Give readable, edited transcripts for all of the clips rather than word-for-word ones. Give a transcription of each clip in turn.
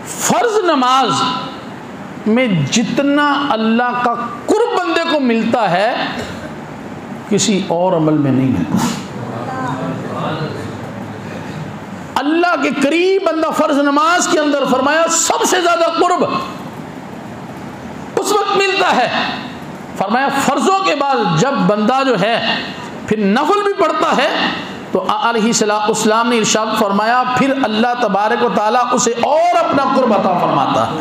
फ़र्ज नमाज में जितना अल्लाह का कुर्ब बंदे को मिलता है किसी और अमल में नहीं मिलता। अल्लाह के करीब बंदा फ़र्ज नमाज के अंदर, फरमाया सबसे ज़्यादा कुर्ब उस वक्त मिलता है, फरमाया फ़र्ज़ों के बाद जब बंदा जो है फिर नफल भी पढ़ता है तो अलैहिस्सलाम ने इरशाद फरमाया फिर अल्लाह तबारक व तआला उसे और अपना कुर्ब अता फरमाता है।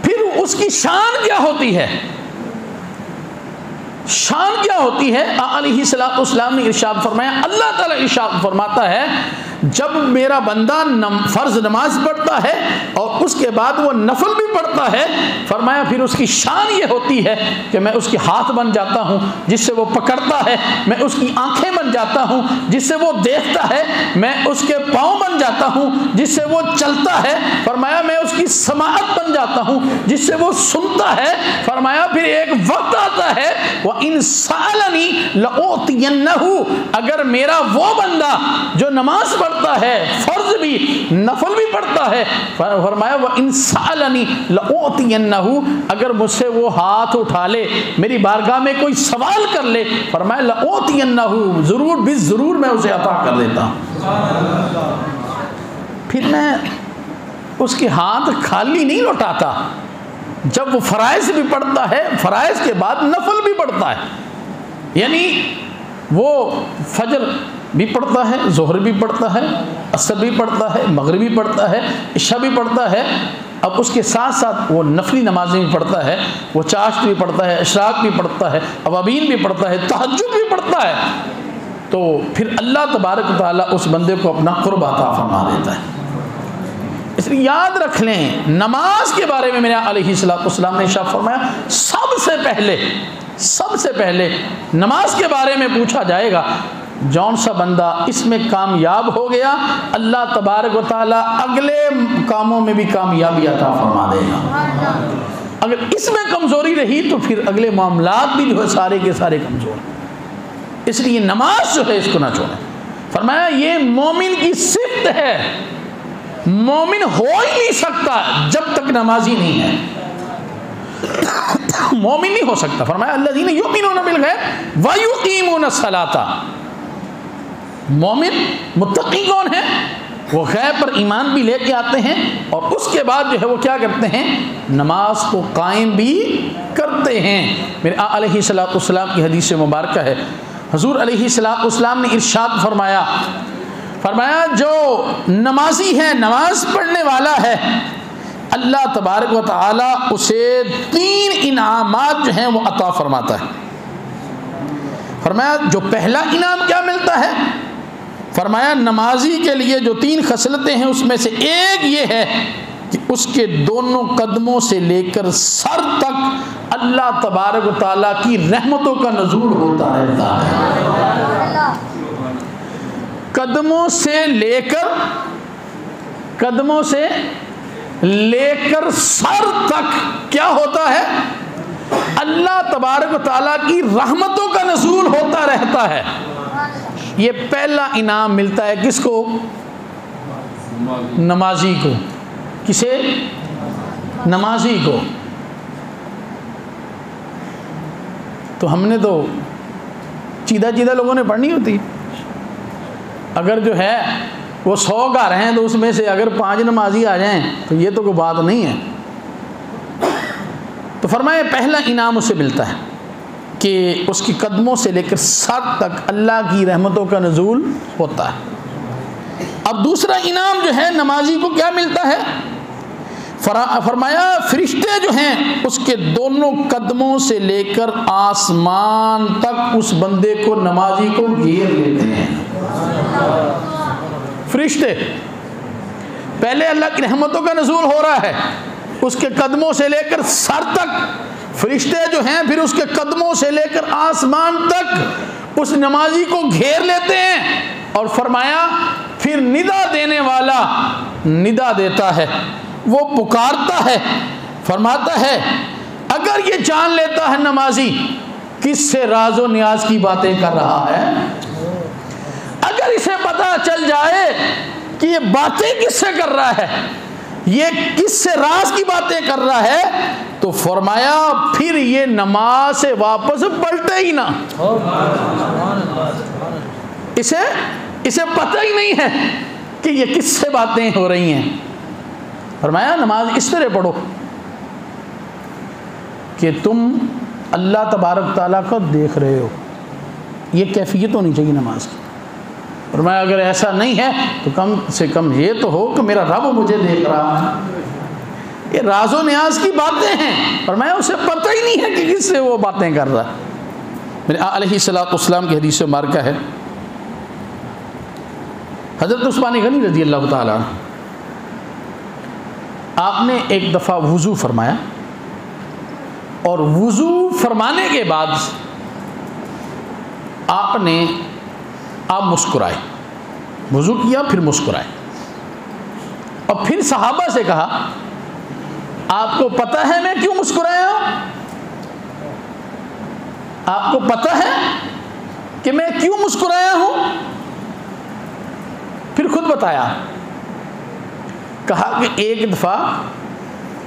फिर उसकी शान क्या होती है, शान क्या होती है? अलैहिस्सलाम ने इरशाद फरमाया, अल्लाह ताला इरशाद फरमाता है जब मेरा बंदा फ़र्ज नमाज पढ़ता है और उसके बाद वो नफल भी पढ़ता है, फरमाया फिर उसकी शान ये होती है कि मैं उसके हाथ बन जाता हूँ जिससे वो पकड़ता है, मैं उसकी आंखें बन जाता हूँ जिससे वो देखता है, मैं उसके पाँव बन जाता हूँ जिससे वो चलता है, फरमाया मैं उसकी समाअत बन जाता हूँ जिससे वो सुनता है। फरमाया फिर एक वक्त आता है वह इंसानी लओतियन्नहु, अगर मेरा वो बंदा जो नमाज पढ़ता है, फर्ज भी नफल भी पढ़ता है, फरमाया वह इंसानी लओतियन्नहु, अगर मुझसे वो हाथ उठा ले, मेरी बारगाह में कोई सवाल कर ले, फरमाया लओतियन्नहु, जरूर भी जरूर मैं उसे अता कर देता हूँ। फिर मैं उसके हाथ खाली नहीं लौटाता, जब वो फराइज भी पढ़ता है, फराइज के बाद नफल भी पढ़ता है, यानी वो फजर भी पढ़ता है, जोहर भी पढ़ता है, असर भी पढ़ता है, मगरिब भी पढ़ता है, इशा भी पढ़ता है, अब उसके साथ साथ वो नफली नमाजें भी पढ़ता है, वो चाश्त भी पढ़ता है, इशराक भी पढ़ता है, अवाबीन भी पढ़ता है, तहज्जुद भी पढ़ता है, तो फिर अल्लाह तबारक व तआला उस बंदे को अपना कुर्ब अता फरमा देता है। इसलिए याद रख लें, नमाज के बारे में मेरे अलैहिस्सलाम ने इरशाद फरमाया सबसे पहले नमाज के बारे में पूछा जाएगा, जौन सा बंदा इसमें कामयाब हो गया, अल्लाह तबारक व तआला अगले कामों में भी कामयाबी अता फरमा देगा। अगर इसमें कमज़ोरी रही तो फिर अगले मामलात भी जो है सारे के सारे कमज़ोर, इसलिए नमाज जो है इसको ना छोड़ें। फरमाया ये मोमिन की सिफ्त है, मोमिन हो ही नहीं सकता जब तक नमाजी नहीं है, मोमिन नहीं हो सकता। फरमाया अल्लज़ीना युमिनूना बिल गैब व युकीमूना सलाता, मोमिन मुत्तकी कौन है? वो गैब पर ईमान भी लेके आते हैं और उसके बाद जो है वो क्या करते हैं, नमाज को कायम भी करते हैं। मेरे अलैहिस्सलाम की हदीस मुबारक है, हुज़ूर अलैहिस्सलाम ने इरशाद फरमाया जो नमाजी है, नमाज पढ़ने वाला है, अल्लाह तबारक व तआला उसे 3 इनामात जो हैं वो अता फरमाता है। फरमाया जो पहला इनाम क्या मिलता है? फरमाया नमाजी के लिए जो 3 खसलतें हैं उसमें से एक ये है कि उसके दोनों कदमों से लेकर सर तक अल्लाह तबारक व तआला की रहमतों का नुज़ूल होता रहता है। कदमों से लेकर सर तक क्या होता है? अल्लाह तबारक व तआला की रहमतों का नुज़ूल होता रहता है। ये पहला इनाम मिलता है किसको? नमाजी को। किसे? नमाजी को। तो हमने तो चीदा लोगों ने पढ़नी होती। अगर जो है वो 100 घर हैं तो उसमें से अगर 5 नमाजी आ जाएं तो ये तो कोई बात नहीं है। तो फरमाया पहला इनाम उसे मिलता है कि उसकी कदमों से लेकर सर तक अल्लाह की रहमतों का नुज़ूल होता है। अब दूसरा इनाम जो है नमाजी को क्या मिलता है? फरमाया फरिश्ते जो हैं उसके दोनों कदमों से लेकर आसमान तक उस बंदे को, नमाजी को घेर लेते हैं। फरिश्ते, पहले अल्लाह की रहमतों का नुज़ूल हो रहा है, उसके कदमों से लेकर सर तक फरिश्ते जो हैं फिर उसके कदमों से लेकर आसमान तक उस नमाजी को घेर लेते हैं। और फरमाया फिर निदा देने वाला निदा देता है, वो पुकारता है, फरमाता है अगर ये जान लेता है नमाजी किससे राज़ो नियाज की बातें कर रहा है, अगर इसे पता चल जाए कि ये बातें किससे कर रहा है, ये किससे राज की बातें कर रहा है, तो फरमाया फिर ये नमाज से वापस पलटे ही ना। इसे पता ही नहीं है कि ये किससे बातें हो रही हैं। फरमाया नमाज इस तरह पढ़ो कि तुम अल्लाह तबारक ताला को देख रहे हो, ये कैफियत होनी चाहिए नमाज की। फरमाया अगर ऐसा नहीं है तो कम से कम ये तो हो कि मेरा रब मुझे देख रहा है। ये राज़ो न्याज की बातें हैं, फरमाया उसे पता ही नहीं है कि किससे वो बातें कर रहा है। मेरे अलैहिस्सलाम की हदीस मुबारक है, हज़रत उस्मान गनी रज़ी अल्लाह ताला आपने एक दफ़ा वुज़ू फरमाया और वुज़ू फरमाने के बाद आप मुस्कुराए, वुज़ू किया फिर मुस्कुराए और फिर सहाबा से कहा आपको पता है मैं क्यों मुस्कुराया? आपको पता है कि मैं क्यों मुस्कुराया हूं? फिर खुद बताया, कहा कि एक दफ़ा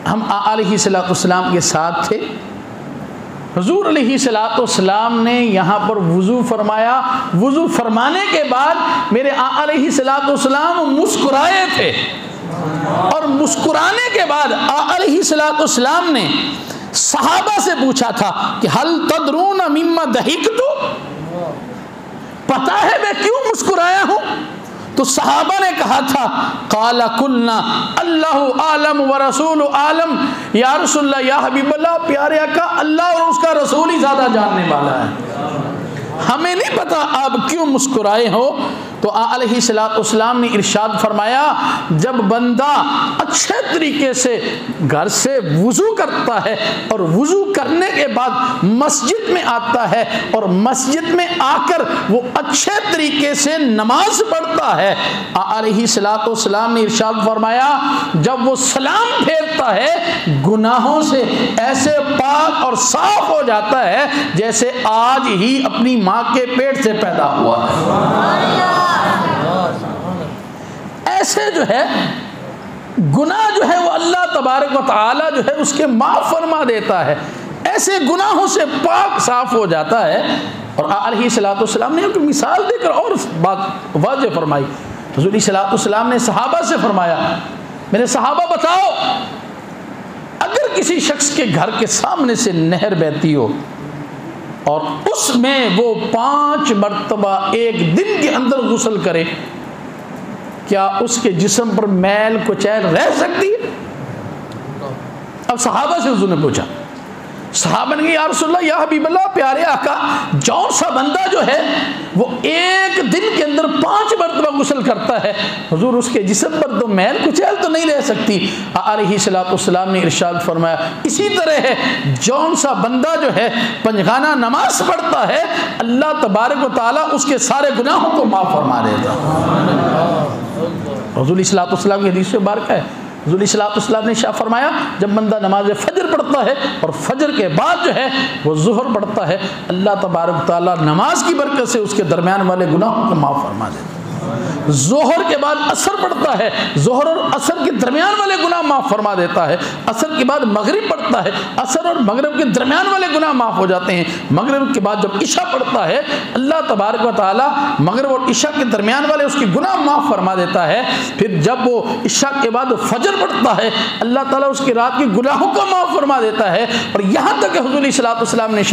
हम अलैहिस्सलाम के साथ थे, हुज़ूर अलैहिस्सलाम ने यहाँ पर वुज़ू फरमाया, वुज़ू फरमाने के बाद मेरे अलैहिस्सलाम मुस्कुराए थे और मुस्कुराने के बाद अलैहिस्सलाम ने सहाबा से पूछा था कि हल तदरून मिम्मा दहिकतु, पता है मैं क्यों मुस्कुराया हूँ? तो सहाबा ने कहा था काला कुलना अल्लाहु आलम व रसूल आलम, या रसूलल्लाह या हबीबल्लाह, प्यारे आका अल्लाह और उसका रसूल ही ज़्यादा जानने वाला है, हमें नहीं पता आप क्यों मुस्कुराए हो। तो अलैहिस्सलाम ने इरशाद फरमाया जब बंदा अच्छे तरीके से घर से वुज़ू करता है और वुज़ू करने के बाद मस्जिद में आता है और मस्जिद में आकर वो अच्छे तरीके से नमाज पढ़ता है, अलैहिस्सलाम ने इरशाद फरमाया जब वो सलाम फेरता है गुनाहों से ऐसे पाक और साफ हो जाता है जैसे आज ही अपनी माँ के पेट से पैदा हुआ है। ऐसे जो है गुनाह जो है वो अल्लाह तबारक व तआला जो है उसके माफ़ फरमा देता है, ऐसे गुनाहों से पाक साफ हो जाता है। और अलैहिस्सलाम ने एक मिसाल देकर और बात वाज़ेह फरमाई। हुज़ूर अलैहिस्सलाम ने सहाबा से फरमाया मेरे सहाबा बताओ अगर किसी शख्स के घर के सामने से नहर बहती हो और उसमें वो 5 मरतबा एक दिन के अंदर गुस्ल करे, क्या उसके जिस्म पर मैल कुचैल रह सकती है? अब सहाबा से हुज़ूर ने पूछा, सहाबा ने कहा या रसूलल्लाह या हबीबल्लाह, प्यारे आका जौन सा बंदा जो है वो एक दिन के अंदर 5 मरतबा गुस्ल करता है हुज़ूर उसके जिस्म पर तो मैल कुचैल तो नहीं रह सकती। अलैहिस्सलाम ने इरशाद फरमाया इसी तरह है जौन सा बंदा जो है पंजगाना नमाज पढ़ता है अल्लाह तबारक व तआला उसके सारे गुनाहों को माफ़ फरमा देता। हुज़ूर अलैहिस्सलाम की हदीस से मुबारक है, हुज़ूर अलैहिस्सलाम ने शाह फरमाया जब बंदा नमाज फ़जर पढ़ता है और फजर के बाद जो है वो ज़ुहर पढ़ता है अल्लाह तबारक ताला नमाज की बरकत से उसके दरमियान वाले गुनाहों को माफ़ फरमा देता। ज़ोहर के बाद असर पढ़ता है, ज़ोहर और असर के दरमियान वाले गुनाह माफ़ फरमा देता है। असर के बाद मगरिब पढ़ता है, असर और मगरिब के दरमियान वाले गुनाह माफ़ हो जाते हैं। मगरिब के बाद जब इशा पढ़ता है अल्लाह तबारक व तआला मगरिब और इशा के दरमियान वाले उसके गुनाह माफ़ फरमा देता है। फिर जब वो इशा के बाद फजर पढ़ता है अल्लाह ताला उसकी रात के गुनाहों को माफ़ फरमा देता है। और यहाँ तक हुज़ूर अलैहिस्सलाम ने